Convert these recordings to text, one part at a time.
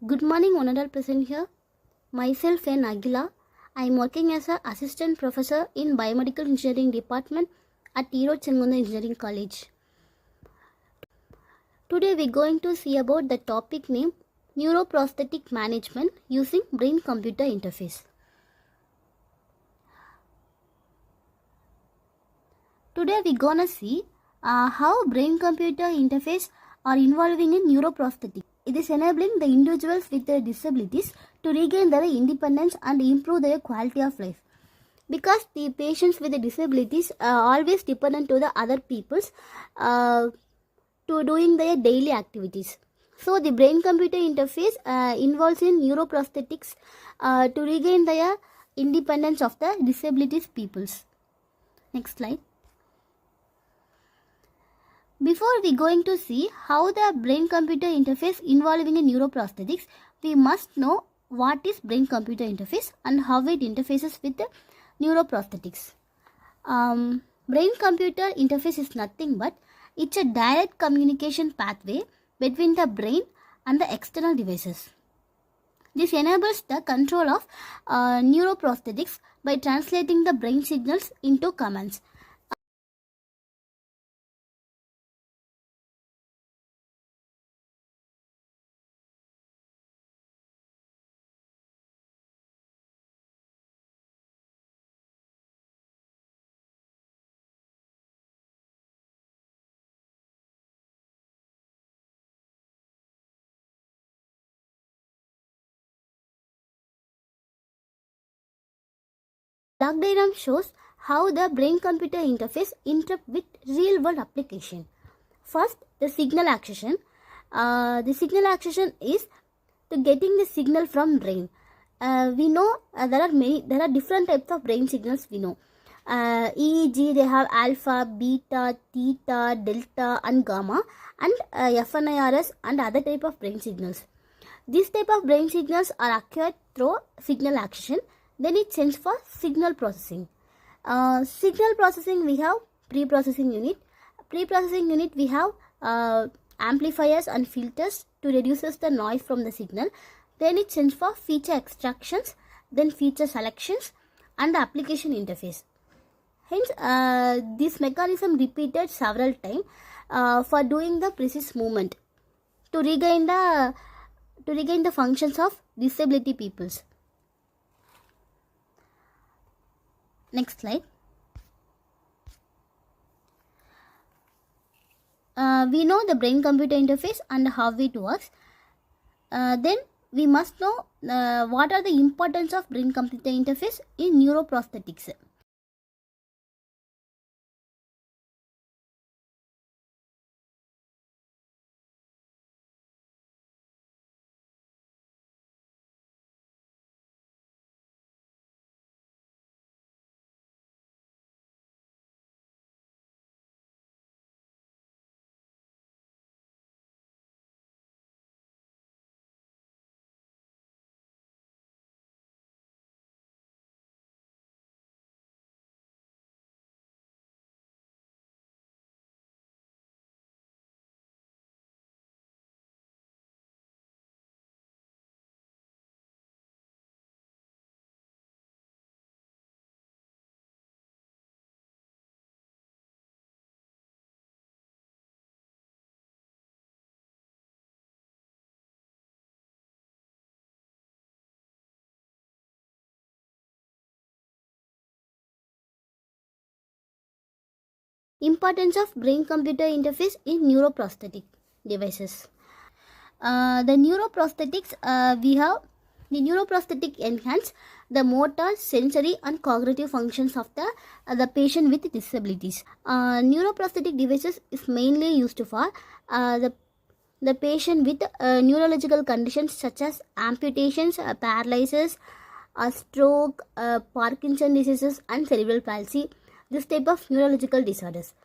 Good morning, one and all present here. Myself N. Agila. I am working as an assistant professor in biomedical engineering department at Neuro Engineering College. Today we are going to see about the topic named Neuroprosthetic Management using Brain-Computer Interface. Today we are gonna see how brain-computer interface are involving in neuroprosthetic. It is enabling the individuals with their disabilities to regain their independence and improve their quality of life. Because the patients with the disabilities are always dependent to the other people's to doing their daily activities. So the brain-computer interface involves in neuroprosthetics to regain their independence of the disabilities peoples. Next slide. Before we going to see how the brain-computer interface involving in neuroprosthetics, we must know what is brain-computer interface and how it interfaces with the neuroprosthetics. Brain-computer interface is nothing but it's a direct communication pathway between the brain and the external devices. This enables the control of neuroprosthetics by translating the brain signals into commands. Block diagram shows how the brain-computer interface interacts with real-world application. First, the signal acquisition. The signal acquisition is to getting the signal from brain. We know there are different types of brain signals. We know EEG, they have alpha, beta, theta, delta, and gamma, and FNIRS and other type of brain signals. These type of brain signals are acquired through signal acquisition. Then it sends for signal processing. Signal processing, we have pre-processing unit. Pre-processing unit, we have amplifiers and filters to reduce the noise from the signal. Then it sends for feature extractions, then feature selections and the application interface. Hence, this mechanism repeated several times for doing the precise movement to regain the functions of disability peoples. Next slide. We know the brain-computer interface and how it works. Then we must know what are the importance of brain-computer interface in neuroprosthetics. Importance of brain-computer interface in neuroprosthetic devices. The neuroprosthetics we have the neuroprosthetic enhance the motor, sensory, and cognitive functions of the patient with disabilities. Neuroprosthetic devices is mainly used for the patient with neurological conditions such as amputations, paralysis, stroke, Parkinson diseases, and cerebral palsy. This type of neurological disorders.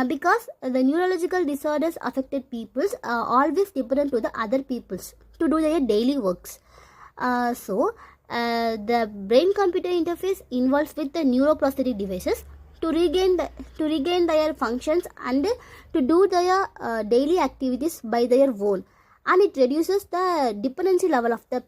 Because the neurological disorders affected peoples are always dependent to the other peoples to do their daily works. So the brain-computer interface involves with the neuroprosthetic devices to regain their functions and to do their daily activities by their own. and it reduces the dependency level of the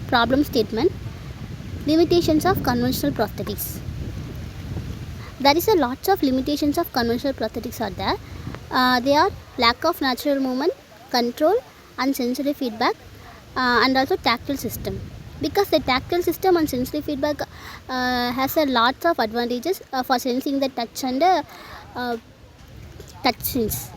problem statement. Limitations of conventional prosthetics. There is a lots of limitations of conventional prosthetics are there. They are lack of natural movement, control, and sensory feedback, and also tactile system. Because the tactile system and sensory feedback has a lots of advantages for sensing the touch and touch sense.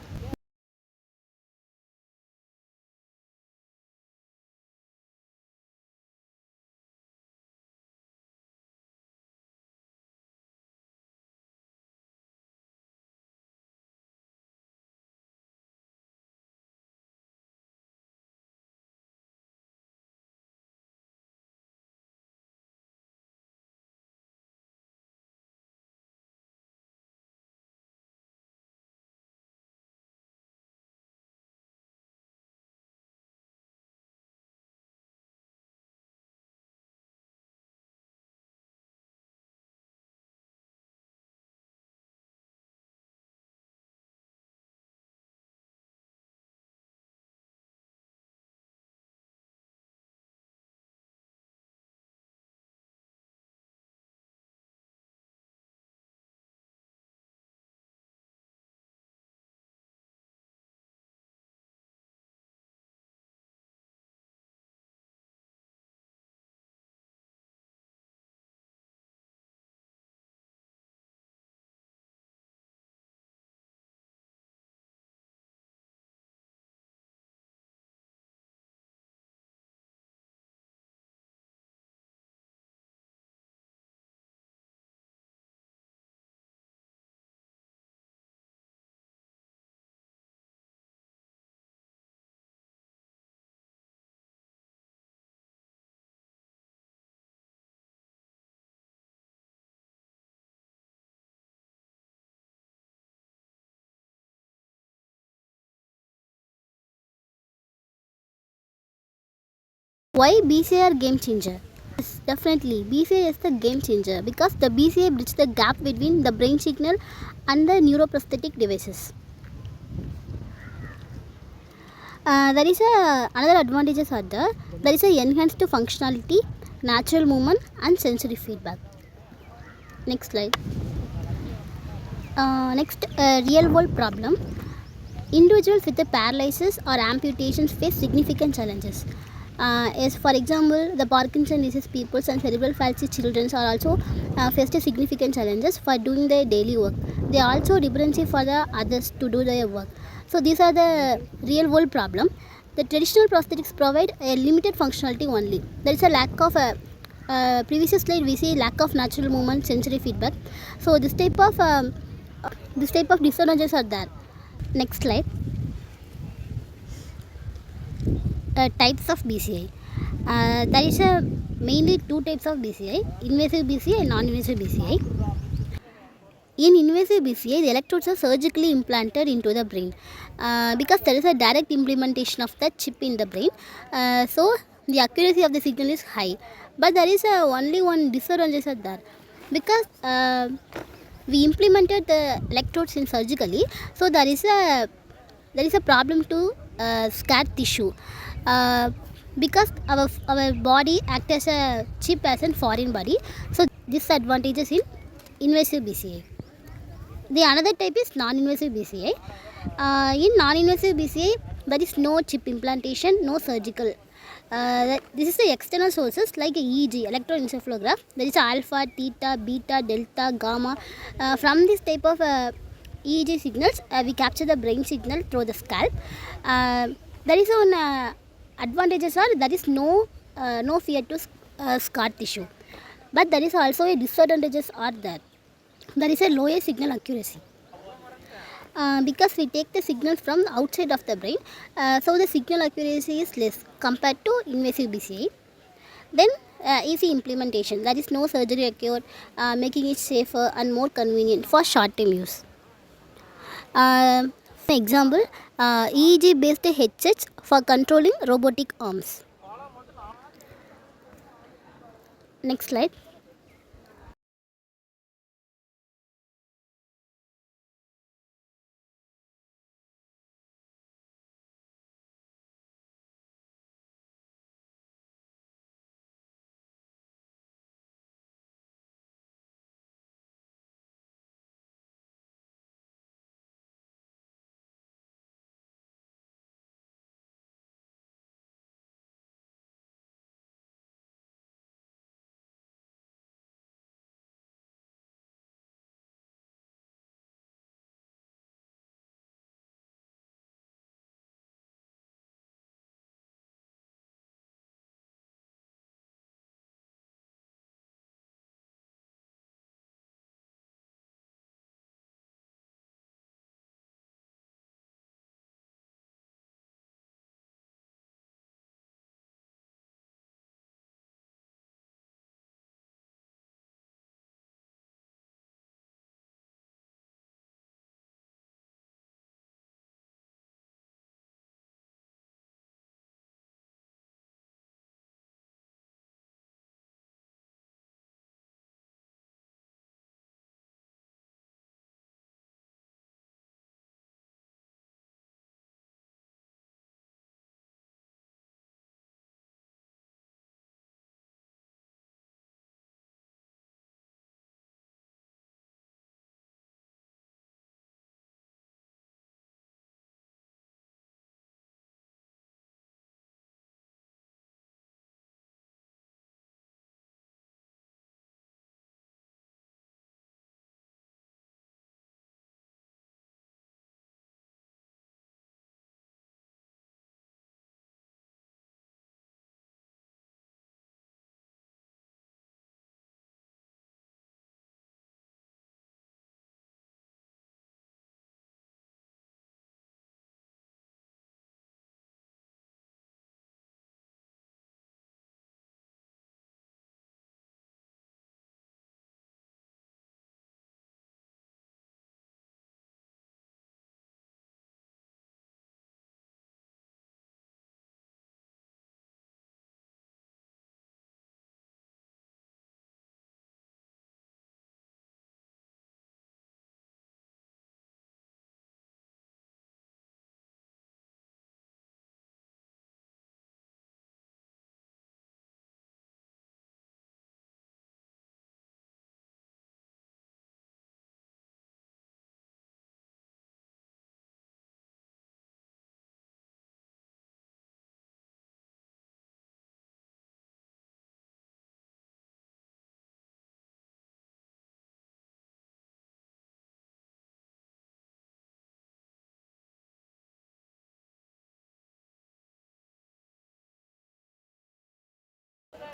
Why BCI are game changer? Yes, definitely BCI is the game changer because the BCI bridges the gap between the brain signal and the neuroprosthetic devices. There is another advantages are there. There is a enhanced functionality, natural movement, and sensory feedback. Next slide. Next, real world problem. Individuals with a paralysis or amputations face significant challenges. As for example, the Parkinson disease people and cerebral palsy children are also faced significant challenges for doing their daily work. They also dependency for the others to do their work. So these are the real world problem. The traditional prosthetics provide a limited functionality only. There is a lack of previous slide we see lack of natural movement, sensory feedback. So this type of disadvantages are there. Next slide. Types of BCI. There is mainly two types of BCI: invasive BCI and non-invasive BCI. In invasive BCI, the electrodes are surgically implanted into the brain because there is a direct implementation of the chip in the brain. So the accuracy of the signal is high, but there is only one disadvantage of that because we implemented the electrodes in surgically, so there is a problem to scar tissue because our body acts as a chip as a foreign body. So disadvantages in invasive BCI. The another type is non-invasive BCI. In non-invasive BCI, there is no chip implantation, no surgical. This is the external sources like EEG, electroencephalograph. There is alpha, theta, beta, delta, gamma. From this type of EEG signals, we capture the brain signal through the scalp. There is one advantages are there is no fear to scar tissue, but there is also a disadvantages are there. There is a lower signal accuracy because we take the signals from outside of the brain, so the signal accuracy is less compared to invasive BCI. Then easy implementation, there is no surgery required, making it safer and more convenient for short term use. For example, EEG based headsets for controlling robotic arms. Next slide.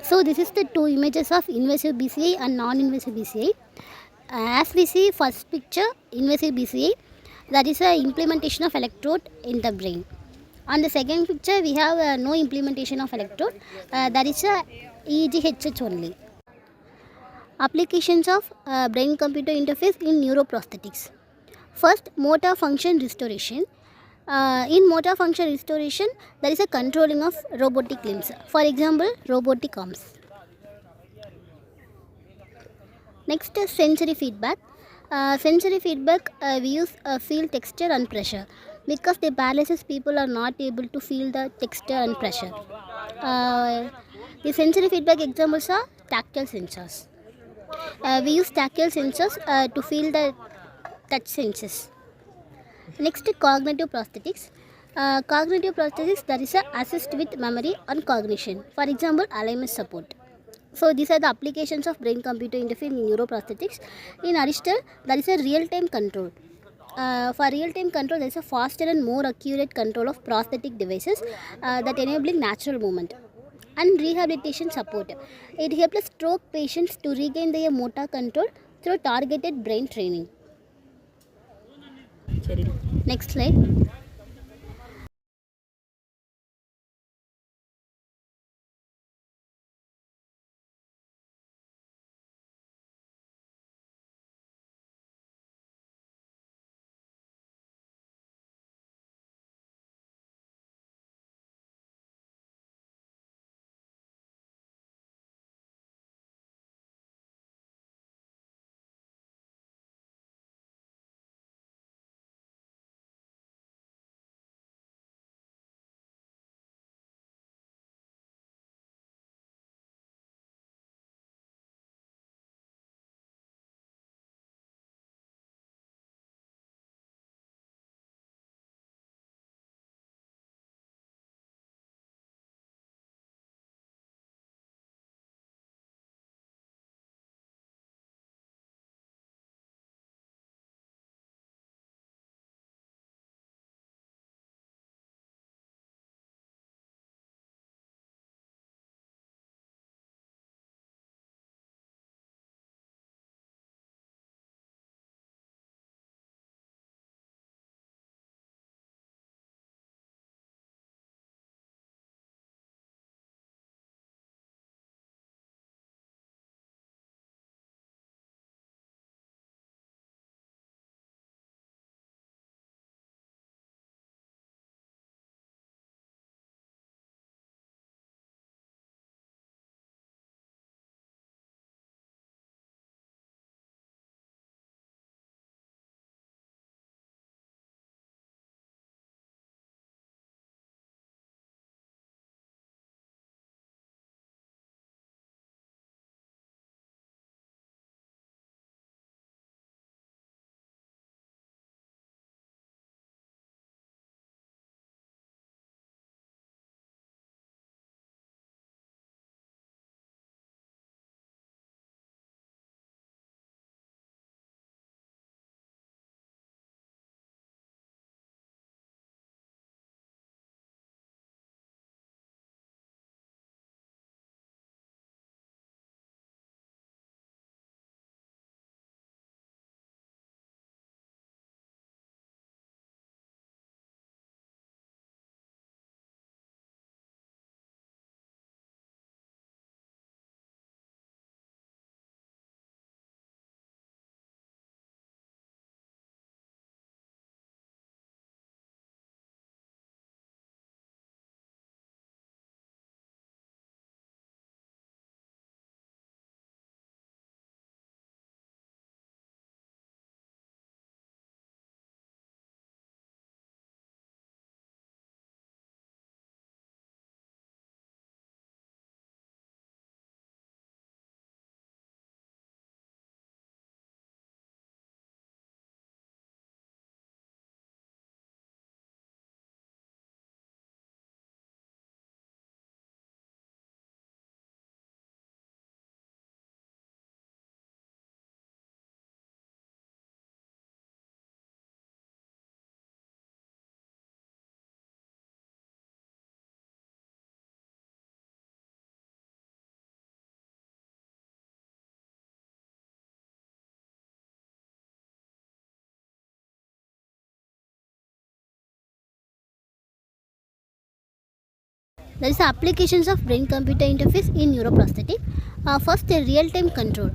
So this is the two images of invasive BCI and non-invasive BCI. As we see first picture, invasive BCI, that is a implementation of electrode in the brain. On the second picture, we have no implementation of electrode, that is a EGHH only. Applications of brain-computer interface in neuroprosthetics. First, motor function restoration. In motor function restoration, there is a controlling of robotic limbs. For example, robotic arms. Next is sensory feedback. Sensory feedback, we use feel texture and pressure because the paralysis people are not able to feel the texture and pressure. The sensory feedback examples are tactile sensors. We use tactile sensors to feel the touch senses. Next, cognitive prosthetics. Cognitive prosthetics, that is a assist with memory and cognition. For example, alignment support. So these are the applications of brain-computer interface in neuroprosthetics. In addition, there is a real-time control. For real-time control, there is a faster and more accurate control of prosthetic devices that enabling natural movement. And rehabilitation support. It helps stroke patients to regain their motor control through targeted brain training. Next slide. There is applications of brain-computer interface in neuroprosthetic. First, a real-time control.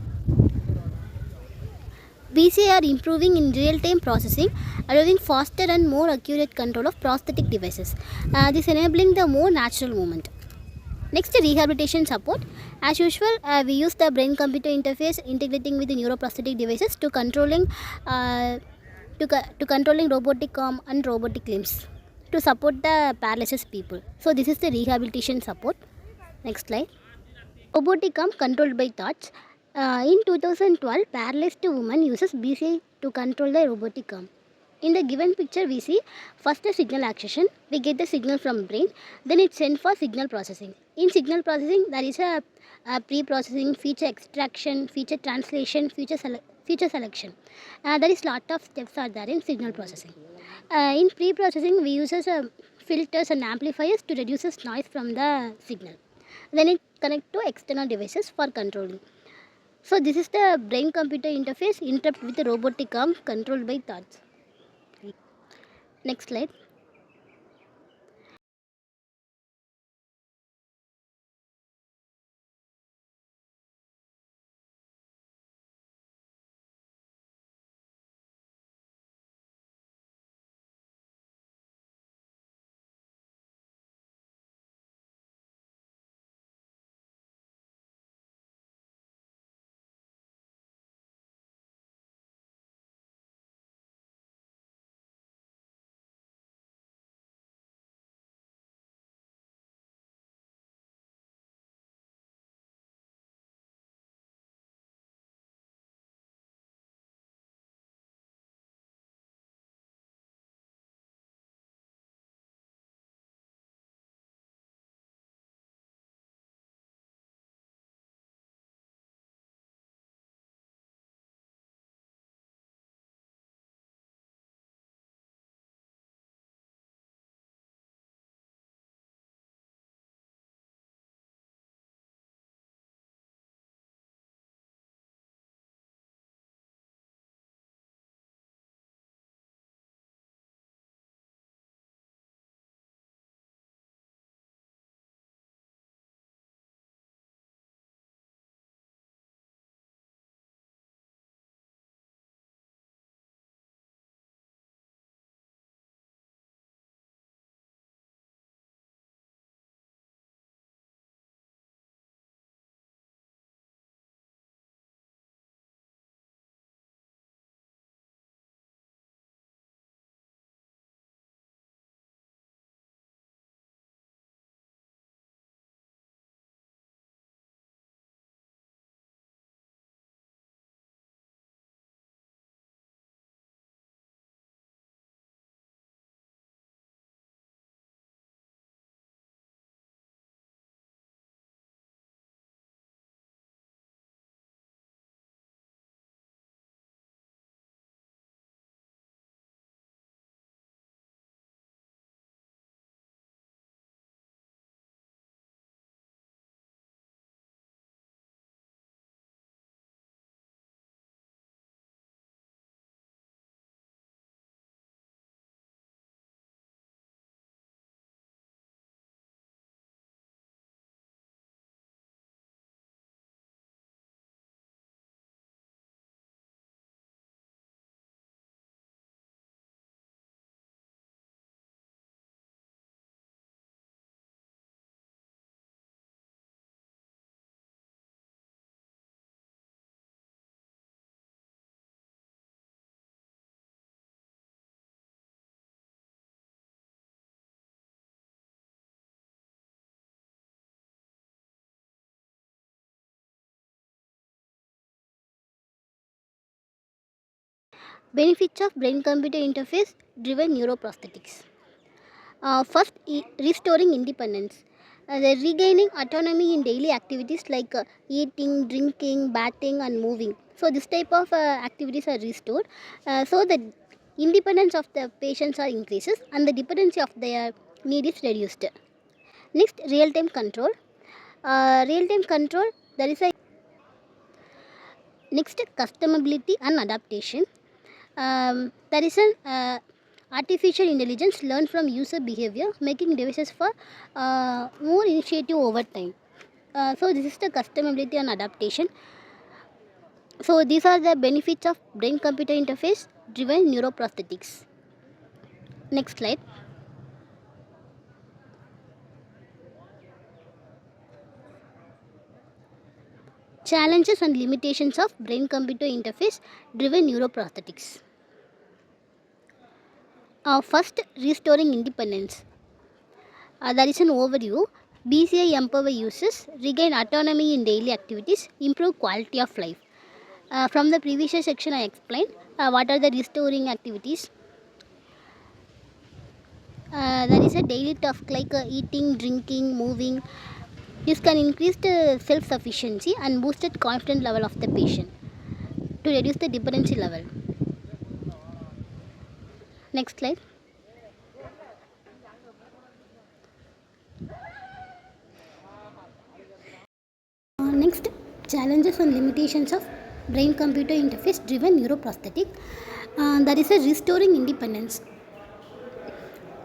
BCI are improving in real-time processing, allowing faster and more accurate control of prosthetic devices. This enabling the more natural movement. Next, rehabilitation support. As usual, we use the brain-computer interface integrating with the neuroprosthetic devices to controlling robotic arm and robotic limbs to support the paralyzed people. So this is the rehabilitation support. Next slide. Robotic arm controlled by thoughts. In 2012, paralyzed woman uses BCI to control the robotic arm. In the given picture, we see first a signal acquisition. We get the signal from brain, then it's sent for signal processing. In signal processing, there is a pre-processing, feature extraction, feature translation, feature selection. There is lot of steps are there in signal processing. In pre-processing, we use filters and amplifiers to reduce the noise from the signal. Then it connect to external devices for controlling. So this is the brain-computer interface interrupt with the robotic arm controlled by thoughts. Next slide. Benefits of brain-computer interface driven neuroprosthetics. First, restoring independence. The regaining autonomy in daily activities like eating, drinking, bathing, and moving. So this type of activities are restored. So the independence of the patients are increases and the dependency of their need is reduced. Next, real-time control. Real-time control. There is a next customability and adaptation. There is an Artificial intelligence learn from user behavior, making devices for more initiative over time. So this is the customability and adaptation. So these are the benefits of brain-computer interface driven neuroprosthetics. Next slide. Challenges and limitations of brain-computer interface driven neuroprosthetics. First, restoring independence. That is an overview. BCI empower users, regain autonomy in daily activities, improve quality of life. From the previous section, I explained what are the restoring activities. That is a daily task like eating, drinking, moving. This can increase the self-sufficiency and boosted confidence level of the patient to reduce the dependency level. Next slide. Next, challenges and limitations of brain-computer interface driven neuroprosthetic. That is a restoring independence.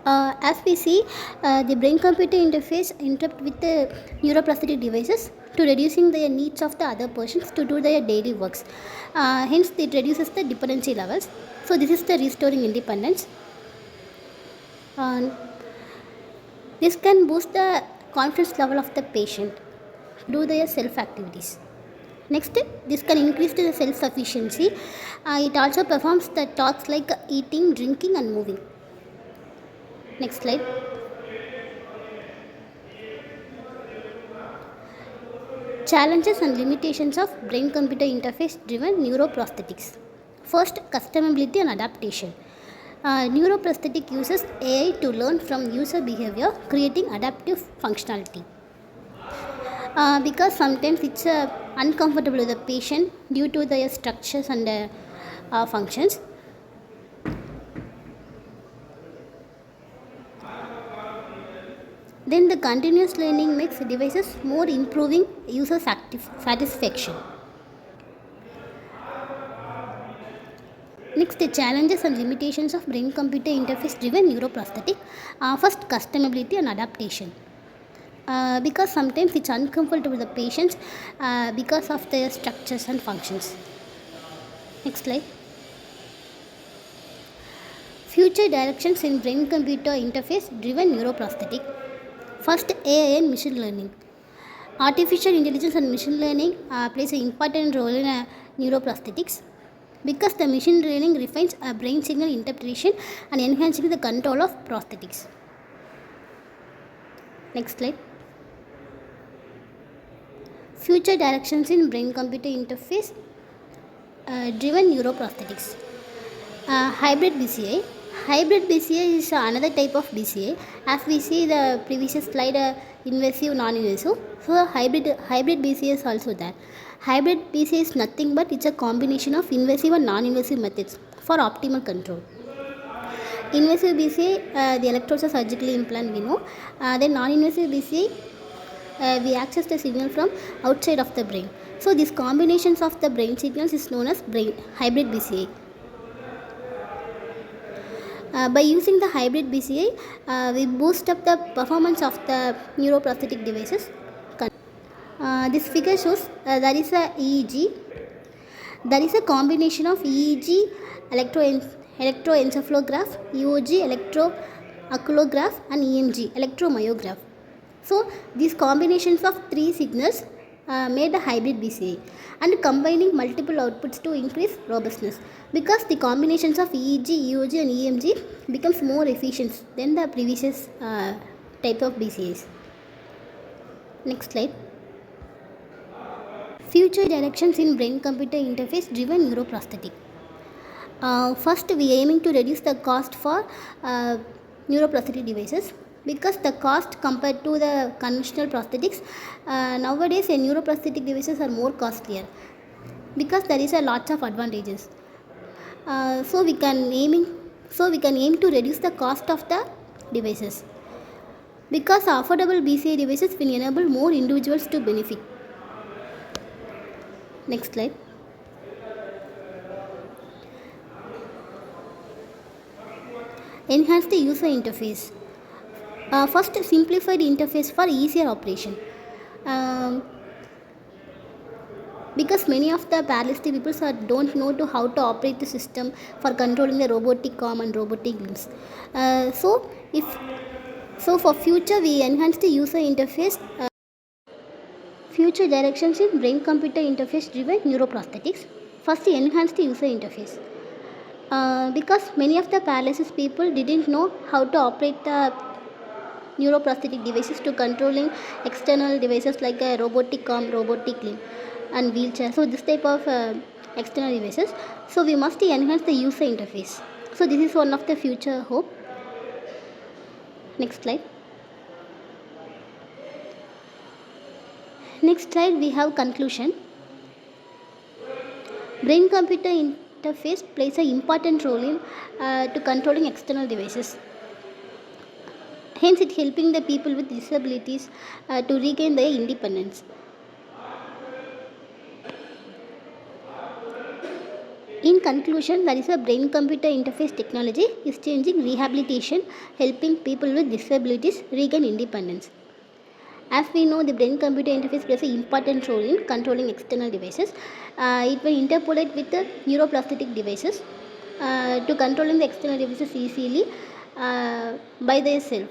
As we see, the brain-computer interface interact with the neuroprosthetic devices to reducing the needs of the other persons to do their daily works. Hence, it reduces the dependency levels. So, this is the restoring independence. This can boost the confidence level of the patient to do their self activities. Next, this can increase the self-sufficiency. It also performs the tasks like eating, drinking and moving. Next slide. Challenges and limitations of brain-computer interface driven neuroprosthetics. First, customability and adaptation. Neuroprosthetic uses AI to learn from user behavior, creating adaptive functionality. Because sometimes it's uncomfortable with the patient due to their structures and functions. Then the continuous learning makes devices more improving user satisfaction. Next, the challenges and limitations of brain-computer interface driven neuroprosthetic. First, customability and adaptation. Because sometimes it's uncomfortable with the patients because of their structures and functions. Next slide. Future directions in brain-computer interface driven neuroprosthetic. First, AI and machine learning. Artificial intelligence and machine learning plays an important role in neuroprosthetics because the machine learning refines brain signal interpretation and enhancing the control of prosthetics. Next slide. Future directions in brain-computer interface driven neuroprosthetics. Hybrid BCI. Hybrid BCI is another type of BCI. As we see the previous slide, invasive, non-invasive. So hybrid BCI is also there. Hybrid BCI is nothing but it's a combination of invasive and non-invasive methods for optimal control. Invasive BCI, the electrodes are surgically implanted, we know. Then non-invasive BCI, we access the signal from outside of the brain. So these combinations of the brain signals is known as hybrid BCI. By using the hybrid BCI, we boost up the performance of the neuroprosthetic devices. This figure shows there is a EEG. There is a combination of EEG, electroencephalograph, EOG, electrooculograph, and EMG, electromyograph. So these combinations of three signals made a hybrid BCI and combining multiple outputs to increase robustness because the combinations of EEG, EOG and EMG becomes more efficient than the previous type of BCIs. Next slide. Future directions in brain-computer interface driven neuroprosthetic. First, we are aiming to reduce the cost for neuroprosthetic devices because the cost compared to the conventional prosthetics nowadays neuroprosthetic devices are more costlier because there is a lot of advantages. So we can aim to reduce the cost of the devices because affordable BCI devices will enable more individuals to benefit. Next slide. Enhance the user interface. First, simplify the interface for easier operation. Um, because many of the paralytic people don't know to how to operate the system for controlling the robotic arm and robotic limbs. If so, for future we enhance the user interface. Future directions in brain-computer interface driven neuroprosthetics. First, enhance the user interface. Because many of the paralysis people didn't know how to operate the neuroprosthetic devices to controlling external devices like a robotic arm, robotic limb, and wheelchair. So this type of external devices. So we must enhance the user interface. So this is one of the future hope. Next slide. Next slide we have conclusion. Brain computer interface plays an important role in to controlling external devices. Hence, it helping the people with disabilities to regain their independence. In conclusion, there is a brain computer interface technology is changing rehabilitation, helping people with disabilities regain independence. As we know, the brain computer interface plays an important role in controlling external devices. It will interpolate with the neuroplastic devices to controlling the external devices easily by themselves.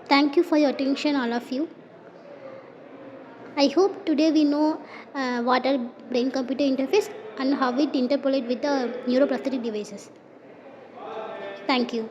Thank you for your attention, all of you. I hope today we know what are brain computer interface and how it interpolate with the neuroplastic devices. Thank you.